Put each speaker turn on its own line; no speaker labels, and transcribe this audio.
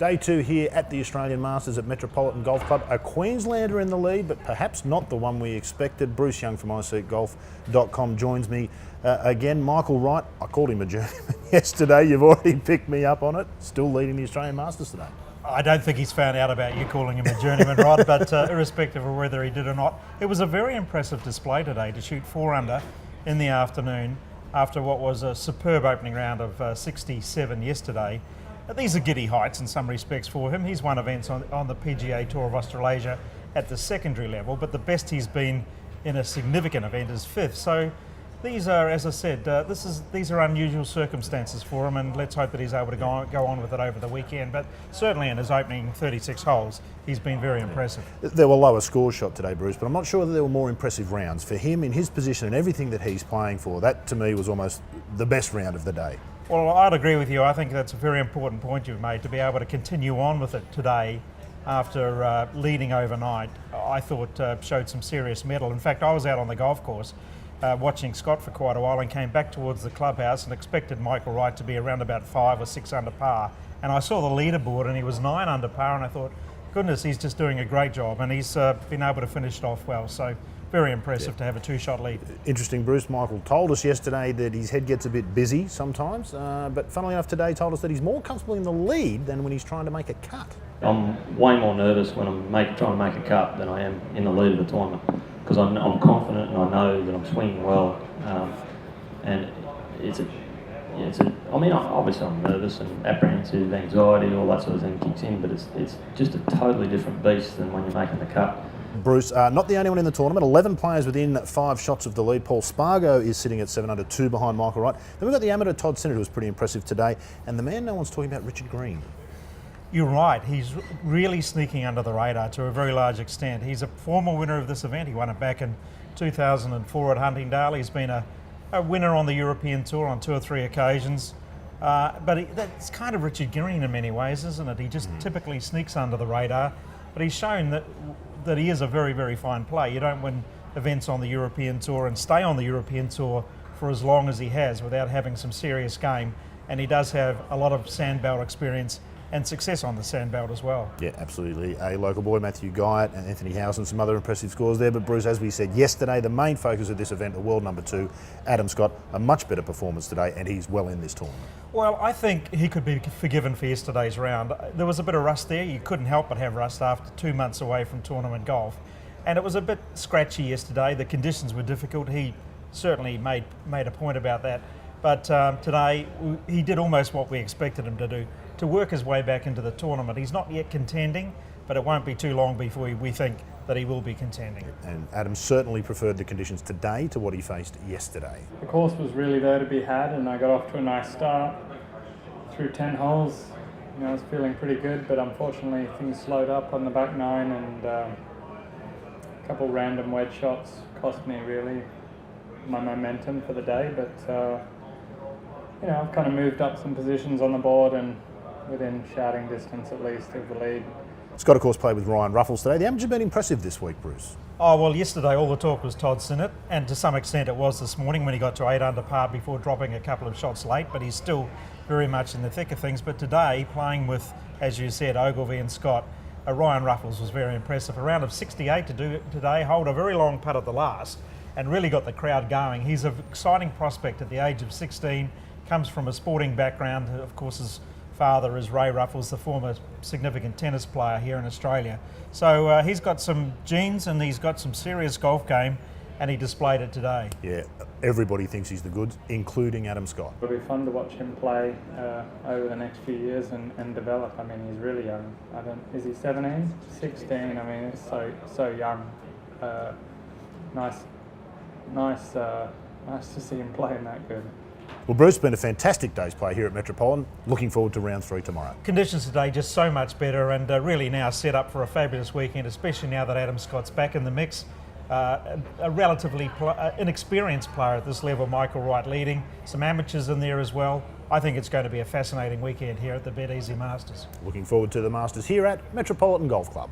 Day 2 here at the Australian Masters at Metropolitan Golf Club. A Queenslander in the lead, but perhaps not the one we expected. Bruce Young from iSeatGolf.com joins me again. Michael Wright, I called him a journeyman yesterday. You've already picked me up on it. Still leading the Australian Masters today.
I don't think he's found out about you calling him a journeyman, Rod, but irrespective of whether he did or not, it was a very impressive display today to shoot 4 under in the afternoon after what was a superb opening round of 67 yesterday. These are giddy heights in some respects for him. He's won events on the PGA Tour of Australasia at the secondary level, but the best he's been in a significant event is 5th. So these are, as I said, these are unusual circumstances for him, and let's hope that he's able to go on with it over the weekend. But certainly in his opening 36 holes, he's been very impressive. There
were lower scores shot today, Bruce, but I'm not sure that there were more impressive rounds. For him, in his position and everything that he's playing for, that to me was almost the best round of the day.
Well, I'd agree with you. I think that's a very important point you've made, to be able to continue on with it today after leading overnight. I thought showed some serious mettle. In fact, I was out on the golf course watching Scott for quite a while and came back towards the clubhouse and expected Michael Wright to be around about 5 or 6 under par. And I saw the leaderboard and he was 9 under par, and I thought, goodness, he's just doing a great job, and he's been able to finish it off well. So very impressive to have a 2-shot lead.
Interesting, Bruce. Michael told us yesterday that his head gets a bit busy sometimes, but funnily enough today told us that he's more comfortable in the lead than when he's trying to make a cut.
I'm way more nervous when I'm trying to make a cut than I am in the lead of the tournament, because I'm confident and I know that I'm swinging well, and obviously I'm nervous and apprehensive, anxiety, all that sort of thing kicks in, but it's just a totally different beast than when you're making the cut.
Bruce, not the only one in the tournament. 11 players within 5 shots of the lead. Paul Spargo is sitting at 7 under, 2 behind Michael Wright. Then we've got the amateur Todd Sinnott, who was pretty impressive today, and the man no one's talking about, Richard Green.
You're right, he's really sneaking under the radar to a very large extent. He's a former winner of this event. He won it back in 2004 at Huntingdale. He's been a winner on the European Tour on 2 or 3 occasions. But that's kind of Richard Green in many ways, isn't it? He just typically sneaks under the radar, but he's shown that he is a very, very fine player. You don't win events on the European Tour and stay on the European Tour for as long as he has without having some serious game, and he does have a lot of sandbelt experience and success on the sandbelt as well.
Yeah, absolutely. A local boy, Matthew Guyatt and Anthony Howson, some other impressive scores there. But Bruce, as we said yesterday, the main focus of this event, the world number 2, Adam Scott, a much better performance today, and he's well in this tournament.
Well, I think he could be forgiven for yesterday's round. There was a bit of rust there. You couldn't help but have rust after 2 months away from tournament golf. And it was a bit scratchy yesterday. The conditions were difficult. He certainly made a point about that. But today, he did almost what we expected him to do, to work his way back into the tournament. He's not yet contending, but it won't be too long before we think that he will be contending.
And Adam certainly preferred the conditions today to what he faced yesterday.
The course was really there to be had, and I got off to a nice start. Through 10 holes, I was feeling pretty good, but unfortunately things slowed up on the back 9, and a couple random wedge shots cost me really my momentum for the day. But I've kind of moved up some positions on the board and within shouting distance at least of the lead.
Scott, of course, played with Ryan Ruffles today. The amateur been impressive this week, Bruce.
Oh, well, yesterday all the talk was Todd Sinnott, and to some extent it was this morning when he got to 8 under par before dropping a couple of shots late, but he's still very much in the thick of things. But today, playing with, as you said, Ogilvy and Scott, Ryan Ruffles was very impressive. A round of 68 to do today, hold a very long putt at the last, and really got the crowd going. He's an exciting prospect at the age of 16, comes from a sporting background. Of course, his father is Ray Ruffles, the former significant tennis player here in Australia. So he's got some genes and he's got some serious golf game, and he displayed it today.
Yeah, everybody thinks he's the goods, including Adam Scott.
It'll be fun to watch him play over the next few years and develop. I mean, he's really young. Is he 17? 16. I mean, it's so young. Nice to see him playing that good.
Well, Bruce, it's been a fantastic day's play here at Metropolitan. Looking forward to round 3 tomorrow.
Conditions today just so much better, and really now set up for a fabulous weekend, especially now that Adam Scott's back in the mix. A relatively inexperienced player at this level, Michael Wright leading, some amateurs in there as well. I think it's going to be a fascinating weekend here at the Bet Easy Masters.
Looking forward to the Masters here at Metropolitan Golf Club.